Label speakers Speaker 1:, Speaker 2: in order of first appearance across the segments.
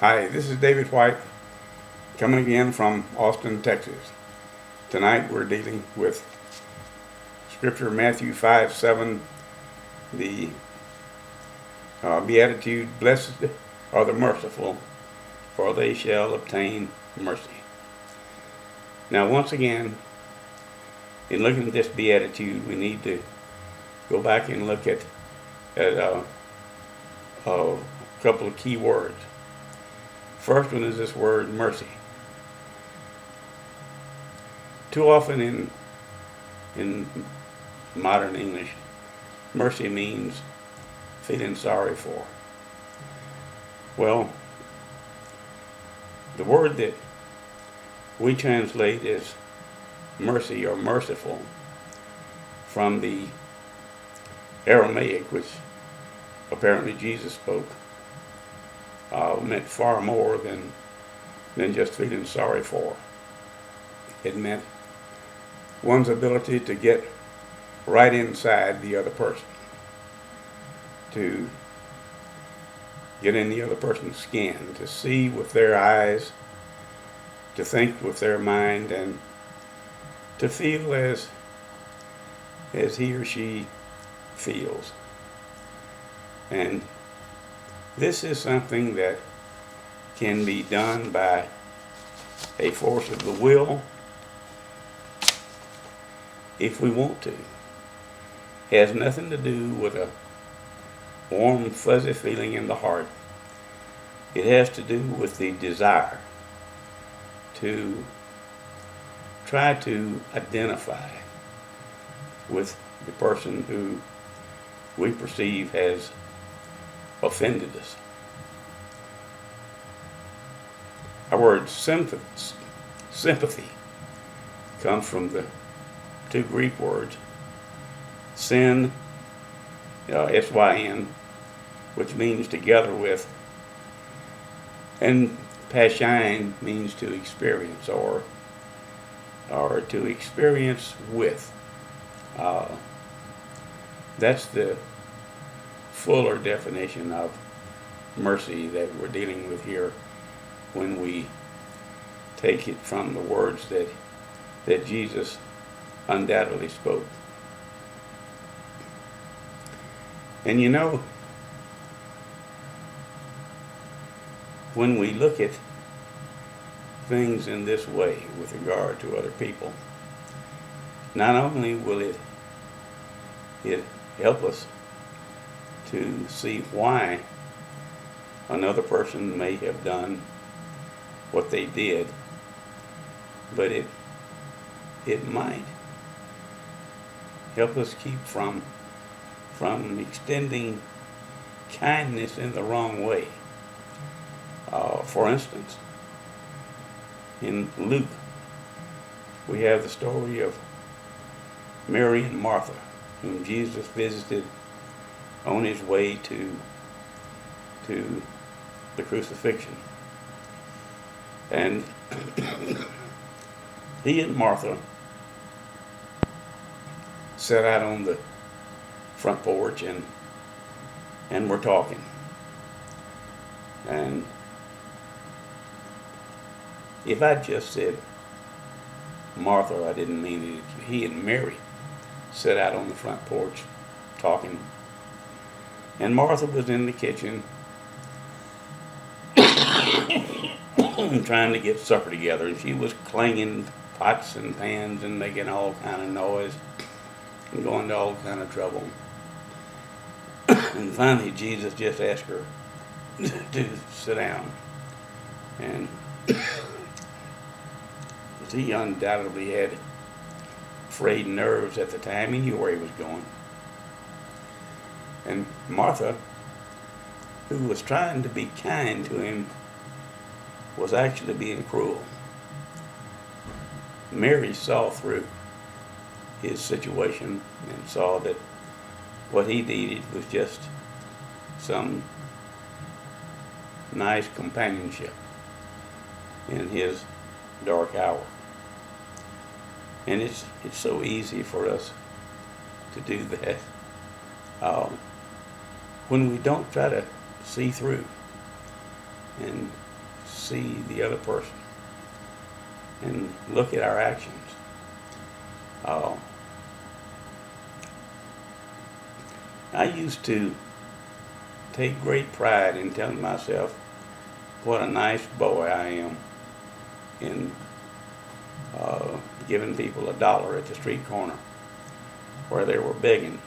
Speaker 1: Hi, this is David White coming again from Austin, Texas. Tonight we're dealing with Scripture Matthew 5:7, the Beatitude, blessed are the merciful, for they shall obtain mercy. Now, once again, in looking at this Beatitude, we need to go back and look at a couple of key words. First one is this word mercy. Too often in modern English, mercy means feeling sorry for. Well, the word that we translate as mercy or merciful from the Aramaic, which apparently Jesus spoke, meant far more than just feeling sorry for. It meant one's ability to get right inside the other person, to get in the other person's skin, to see with their eyes, to think with their mind, and to feel as he or she feels. And this is something that can be done by a force of the will if we want to. It has nothing to do with a warm, fuzzy feeling in the heart. It has to do with the desire to try to identify with the person who we perceive has offended us. Our word sympathy comes from the two Greek words, syn, S-Y-N, which means together with, and paschain means to experience or to experience with. That's the fuller definition of mercy that we're dealing with here when we take it from the words that Jesus undoubtedly spoke. And you know, when we look at things in this way with regard to other people, not only will it help us to see why another person may have done what they did, but it might help us keep from extending kindness in the wrong way. For instance, in Luke, we have the story of Mary and Martha, whom Jesus visited on his way to the crucifixion. And he and Martha sat out on the front porch and were talking. And if I just said Martha, I didn't mean it. He and Mary sat out on the front porch talking. And Martha was in the kitchen trying to get supper together, and she was clanging pots and pans and making all kind of noise and going to all kind of trouble. And finally Jesus just asked her to sit down. And he undoubtedly had frayed nerves at the time. He knew where he was going. And Martha, who was trying to be kind to him, was actually being cruel. Mary saw through his situation and saw that what he needed was just some nice companionship in his dark hour. And it's so easy for us to do that when we don't try to see through and see the other person and look at our actions. Uh, I used to take great pride in telling myself what a nice boy I am in giving people $1 at the street corner where they were begging.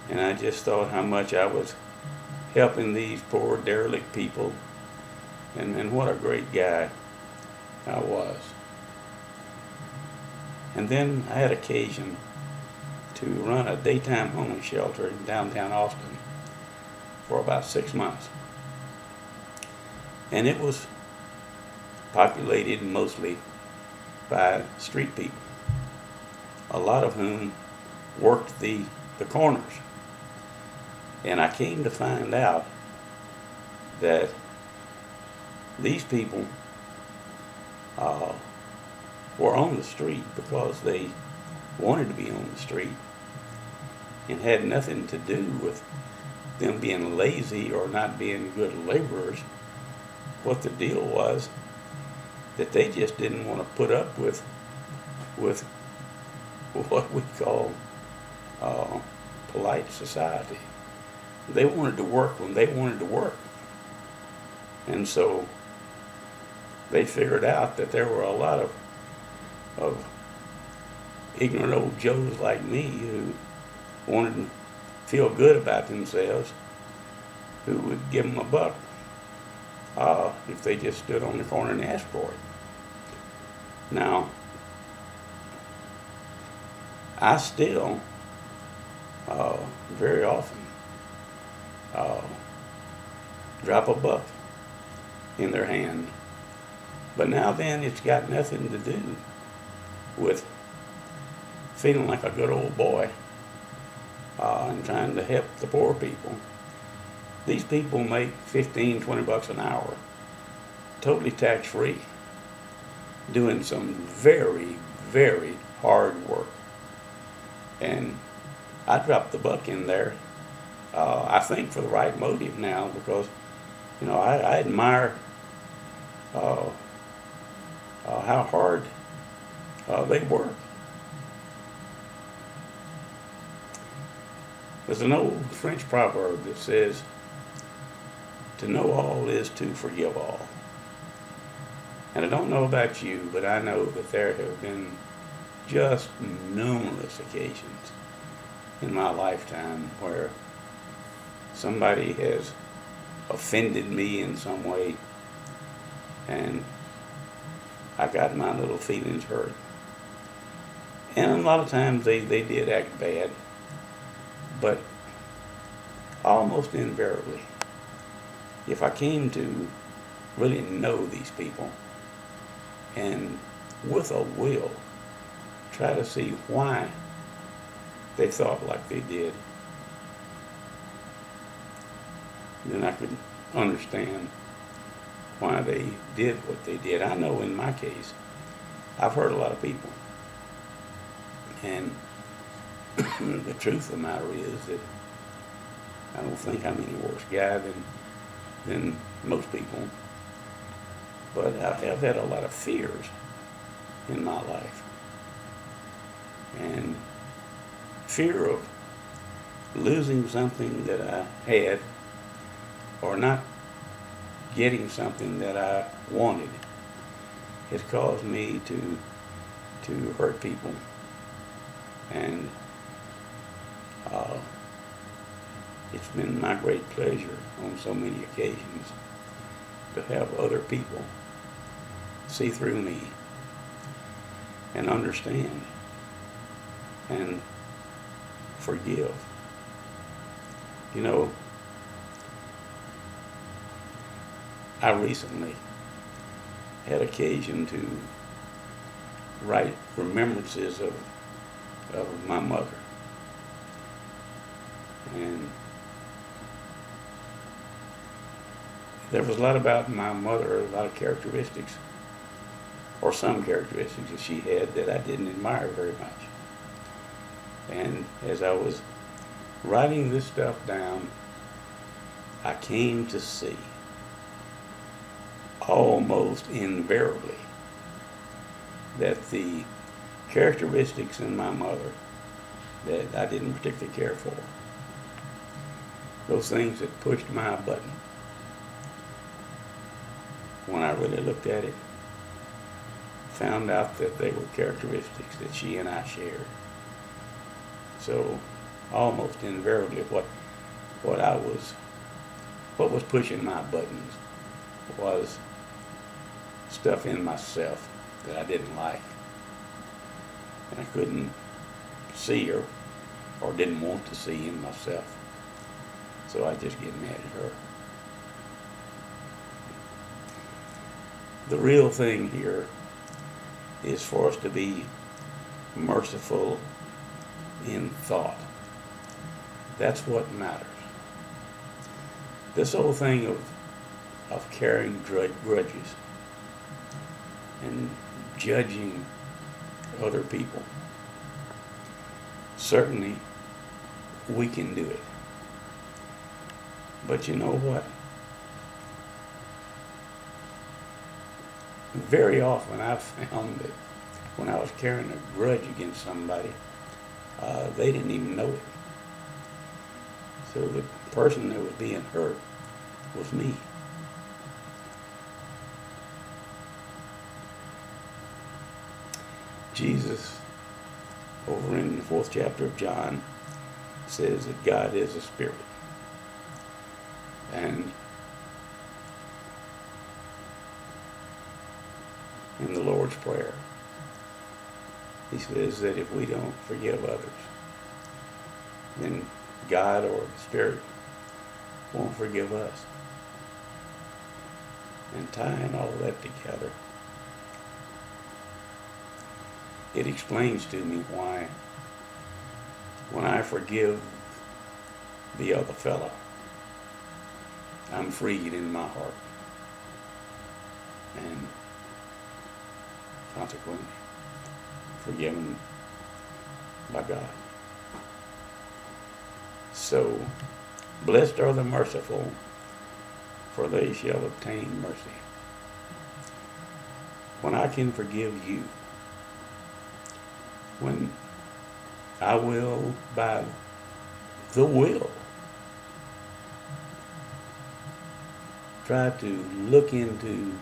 Speaker 1: And I just thought how much I was helping these poor derelict people, and what a great guy I was. And then I had occasion to run a daytime homeless shelter in downtown Austin for about 6 months. And it was populated mostly by street people, a lot of whom worked the corners. And I came to find out that these people were on the street because they wanted to be on the street and had nothing to do with them being lazy or not being good laborers. What the deal was that they just didn't want to put up with what we call polite society. They wanted to work when they wanted to work. And so they figured out that there were a lot of ignorant old Joes like me who wanted to feel good about themselves, who would give them a buck if they just stood on the corner and asked for it. Now, I still very often drop a buck in their hand, but now then it's got nothing to do with feeling like a good old boy and trying to help the poor people. These people make 15, 20 bucks an hour, totally tax-free, doing some very, very hard work. And I dropped the buck in there, I think for the right motive now, because, you know, I admire how hard they work. There's an old French proverb that says, "To know all is to forgive all." And I don't know about you, but I know that there have been just numerous occasions in my lifetime where somebody has offended me in some way, and I got my little feelings hurt. And a lot of times they did act bad, but almost invariably, if I came to really know these people and with a will try to see why they thought like they did, then I could understand why they did what they did. I know in my case, I've hurt a lot of people. And the truth of the matter is that I don't think I'm any worse guy than most people. But I have had a lot of fears in my life. And fear of losing something that I had or not getting something that I wanted has caused me to hurt people. And it's been my great pleasure on so many occasions to have other people see through me and understand and forgive. You know, I recently had occasion to write remembrances of my mother. And there was a lot about my mother, a lot of characteristics, or some characteristics that she had that I didn't admire very much. And as I was writing this stuff down, I came to see almost invariably that the characteristics in my mother that I didn't particularly care for, those things that pushed my button, when I really looked at it, found out that they were characteristics that she and I shared. So almost invariably what was pushing my buttons was stuff in myself that I didn't like. And I couldn't see or didn't want to see in myself. So I just get mad at her. The real thing here is for us to be merciful in thought. That's what matters. This whole thing of carrying grudges and judging other people, certainly we can do it. But you know what? Very often I've found that when I was carrying a grudge against somebody, they didn't even know it. So the person that was being hurt was me. Jesus, over in the 4th chapter of John, says that God is a spirit. And in the Lord's Prayer, he says that if we don't forgive others, then God or the Spirit won't forgive us. And tying all that together, it explains to me why when I forgive the other fellow, I'm freed in my heart. And consequently, forgiven by God. So, blessed are the merciful, for they shall obtain mercy. When I can forgive you, when I will, by the will, try to look into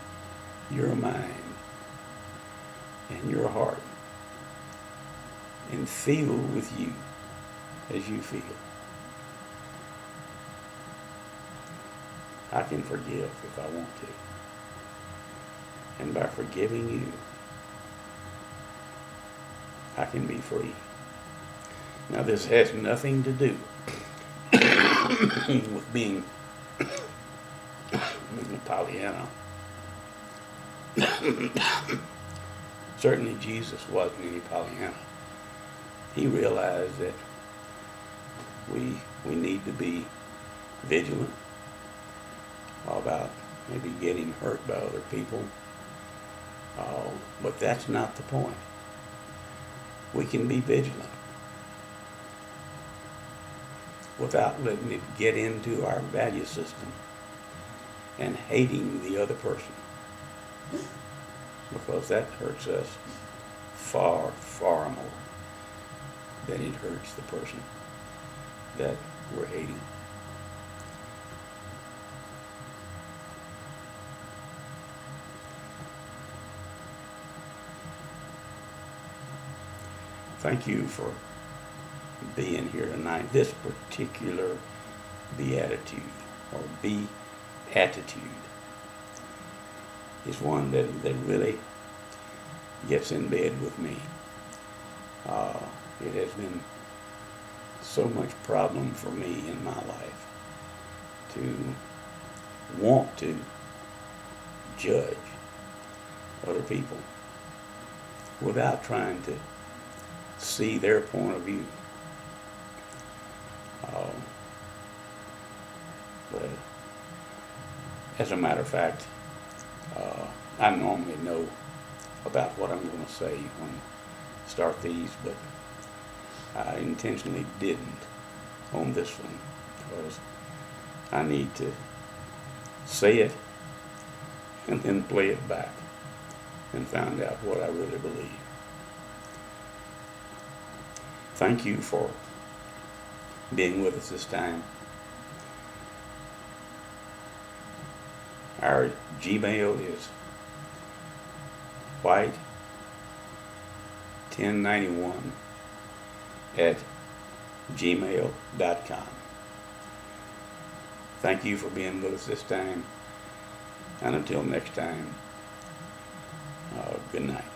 Speaker 1: your mind and your heart and feel with you as you feel. I can forgive if I want to. And by forgiving you, I can be free. Now this has nothing to do with being a Pollyanna. Certainly Jesus wasn't any Pollyanna. He realized that we need to be vigilant about maybe getting hurt by other people. But that's not the point. We can be vigilant without letting it get into our value system and hating the other person, because that hurts us far, far more than it hurts the person that we're hating. Thank you for being here tonight. This particular beatitude or beatitude is one that really gets in bed with me. It has been so much problem for me in my life to want to judge other people without trying to see their point of view. But as a matter of fact, I normally know about what I'm going to say when I start these, but I intentionally didn't on this one because I need to say it and then play it back and find out what I really believe. Thank you for being with us this time. Our Gmail is white1091 at gmail.com. Thank you for being with us this time. And until next time, good night.